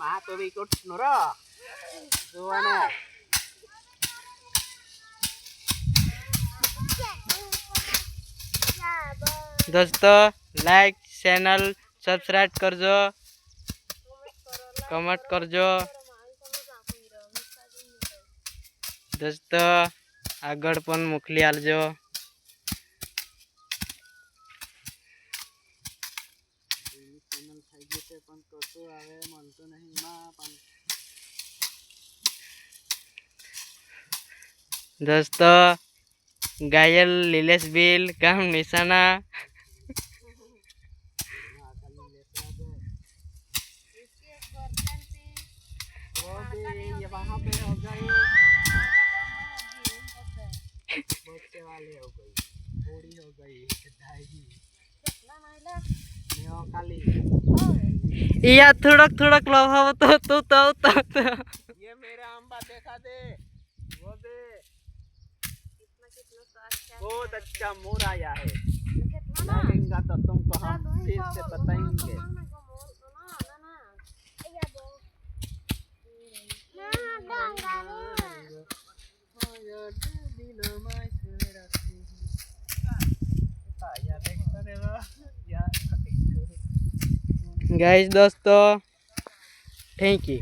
mah tuh ikut nora tuh aneh दोस्तों like channel subscribe करजो comment करजो दोस्तों आगळ पण मोकली आलजो ચેનલ થઈ ગઈ છે પણ કશું આવે મળતું નહીં માં પણ दोस्तों घायल लीलेश बिल गांव निशाना ये वहाँ पे हो गई बच्चे वाले हो गई बूढ़ी हो गई दाई नेओ काली या थोड़क थोड़क लोभाव तो ये मेरा अंबा देखा दे वो दे बहुत अच्छा मोर आया है लगेगा तो तुमको हम फिर से बताएंगे गाइस दोस्तों थैंक यू।